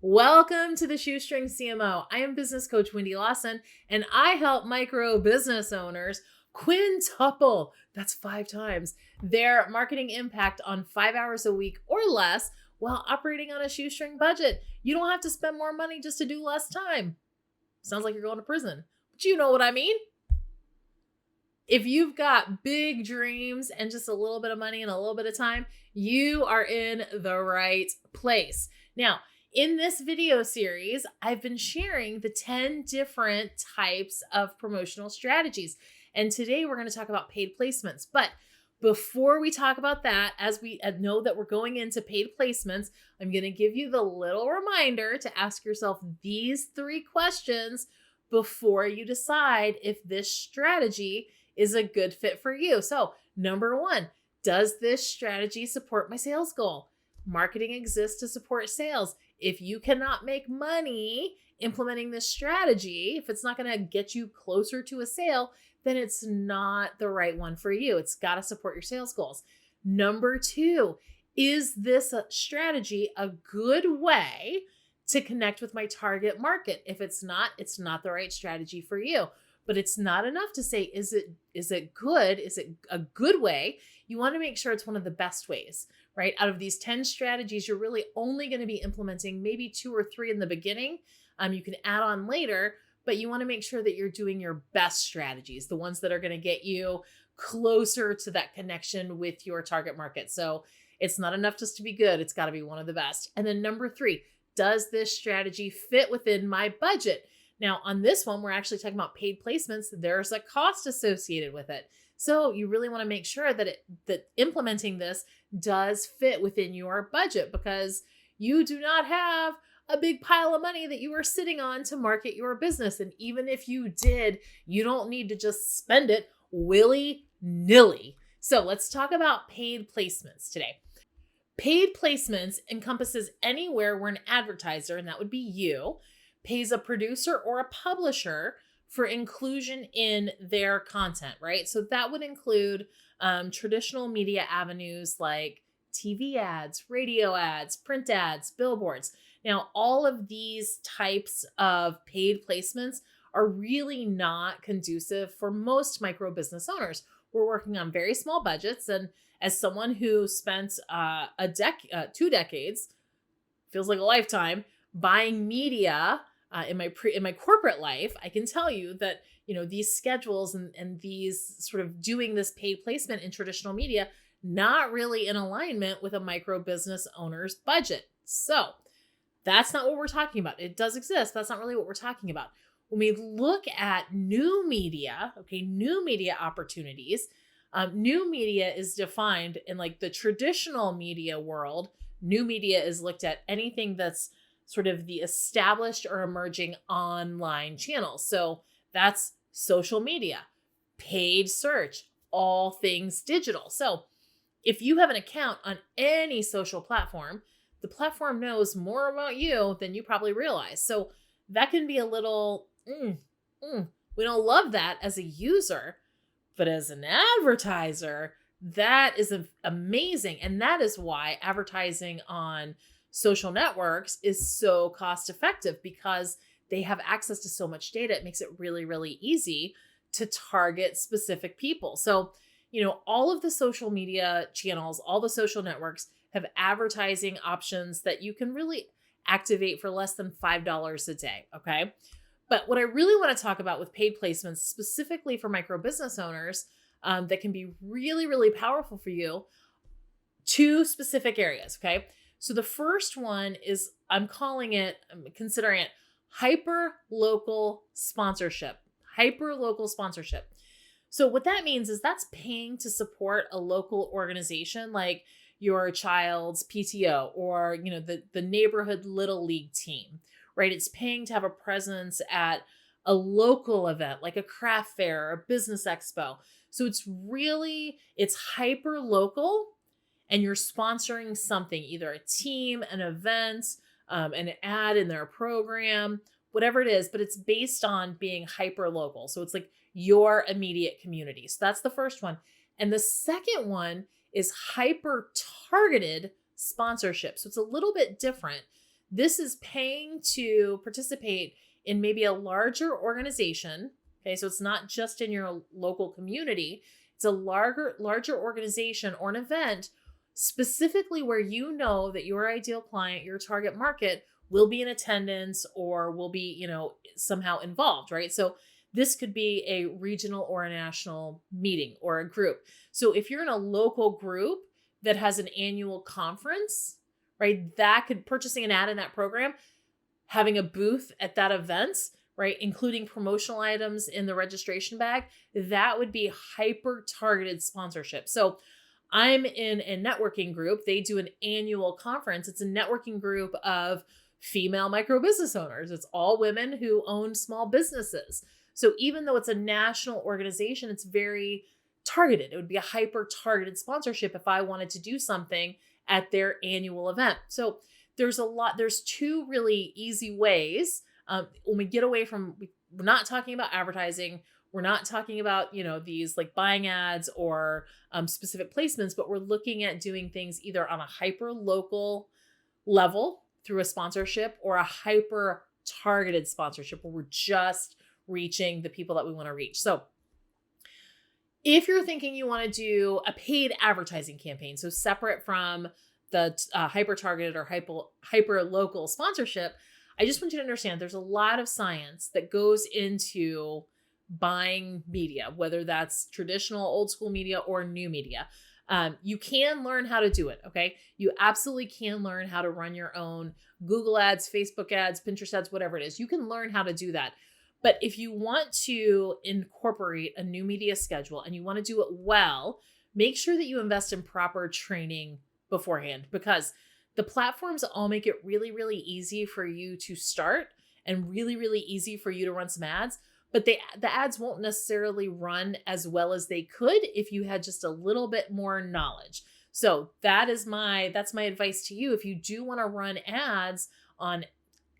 Welcome to the Shoestring CMO. I am business coach Wendy Lawson, and I help micro business owners quintuple, that's 5 times, their marketing impact on 5 hours a week or less while operating on a shoestring budget. You don't have to spend more money just to do less time. Sounds like you're going to prison, but you know what I mean. If you've got big dreams and just a little bit of money and a little bit of time, you are in the right place. Now, in this video series, I've been sharing the 10 different types of promotional strategies. And today we're going to talk about paid placements. But before we talk about that, as we know that we're going into paid placements, I'm going to give you the little reminder to ask yourself these 3 questions before you decide if this strategy is a good fit for you. So, number 1, does this strategy support my sales goal? Marketing exists to support sales. If you cannot make money implementing this strategy, if it's not going to get you closer to a sale, then it's not the right one for you. It's got to support your sales goals. Number 2, is this strategy a good way to connect with my target market? If it's not the right strategy for you. But it's not enough to say, is it good? Is it a good way? You want to make sure it's one of the best ways, right? Out of these 10 strategies, you're really only going to be implementing maybe 2 or 3 in the beginning. You can add on later, but you want to make sure that you're doing your best strategies, the ones that are going to get you closer to that connection with your target market. So it's not enough just to be good. It's got to be one of the best. And then number 3, does this strategy fit within my budget? Now, on this one, we're actually talking about paid placements. There's a cost associated with it. So you really want to make sure that implementing this does fit within your budget, because you do not have a big pile of money that you are sitting on to market your business. And even if you did, you don't need to just spend it willy-nilly. So let's talk about paid placements today. Paid placements encompasses anywhere where an advertiser, and that would be you, pays a producer or a publisher for inclusion in their content, right? So that would include traditional media avenues like TV ads, radio ads, print ads, billboards. Now, all of these types of paid placements are really not conducive for most micro business owners. We're working on very small budgets. And as someone who spent 2 decades, feels like a lifetime, buying media in my corporate life, I can tell you that, these schedules and these sort of doing this paid placement in traditional media, not really in alignment with a micro business owner's budget. So that's not what we're talking about. It does exist. That's not really what we're talking about. When we look at new media opportunities, new media is defined in like the traditional media world. New media is looked at anything that's sort of the established or emerging online channels. So that's social media, paid search, all things digital. So if you have an account on any social platform, the platform knows more about you than you probably realize. So that can be a little, we don't love that as a user, but as an advertiser, that is amazing. And that is why advertising on social networks is so cost effective, because they have access to so much data. It makes it really, really easy to target specific people. So, all of the social media channels, all the social networks have advertising options that you can really activate for less than $5 a day. Okay. But what I really want to talk about with paid placements, specifically for micro business owners, that can be really, really powerful for you, 2 specific areas. Okay. So the first one is, I'm considering it hyper-local sponsorship. Hyper-local sponsorship. So what that means is that's paying to support a local organization like your child's PTO or, the neighborhood little league team, right? It's paying to have a presence at a local event like a craft fair or a business expo. So it's hyper-local. And you're sponsoring something, either a team, an event, an ad in their program, whatever it is, but it's based on being hyper local. So it's like your immediate community. So that's the first one. And the second one is hyper targeted sponsorship. So it's a little bit different. This is paying to participate in maybe a larger organization. Okay, so it's not just in your local community. It's a larger organization or an event specifically where you know that your ideal client, your target market will be in attendance or will be, somehow involved, right? So this could be a regional or a national meeting or a group. So if you're in a local group that has an annual conference, right, that could purchasing an ad in that program, having a booth at that event, right, including promotional items in the registration bag, that would be hyper targeted sponsorship. So I'm in a networking group. They do an annual conference. It's a networking group of female micro business owners. It's all women who own small businesses. So even though it's a national organization, it's very targeted. It would be a hyper targeted sponsorship if I wanted to do something at their annual event. So there's two really easy ways. When we get away from, we're not talking about advertising. We're not talking about, these like buying ads or specific placements, but we're looking at doing things either on a hyper local level through a sponsorship or a hyper targeted sponsorship where we're just reaching the people that we want to reach. So if you're thinking you want to do a paid advertising campaign, so separate from the hyper targeted or hyper local sponsorship, I just want you to understand there's a lot of science that goes into buying media, whether that's traditional old school media or new media. You can learn how to do it. Okay. You absolutely can learn how to run your own Google ads, Facebook ads, Pinterest ads, whatever it is. You can learn how to do that. But if you want to incorporate a new media schedule and you want to do it well, make sure that you invest in proper training beforehand, because the platforms all make it really, really easy for you to start and really, really easy for you to run some ads. But the ads won't necessarily run as well as they could if you had just a little bit more knowledge. So that's my advice to you. If you do want to run ads on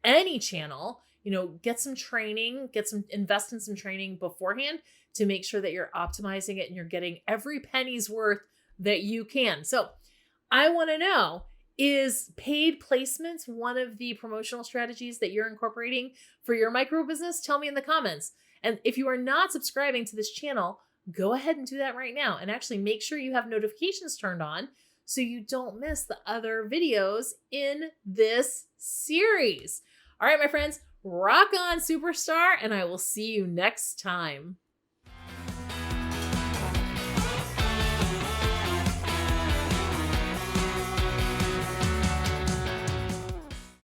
any channel, get some training, invest in some training beforehand to make sure that you're optimizing it and you're getting every penny's worth that you can. So I want to know, is paid placements one of the promotional strategies that you're incorporating for your micro business? Tell me in the comments. And if you are not subscribing to this channel, go ahead and do that right now. And actually make sure you have notifications turned on so you don't miss the other videos in this series. All right, my friends, rock on, superstar, and I will see you next time.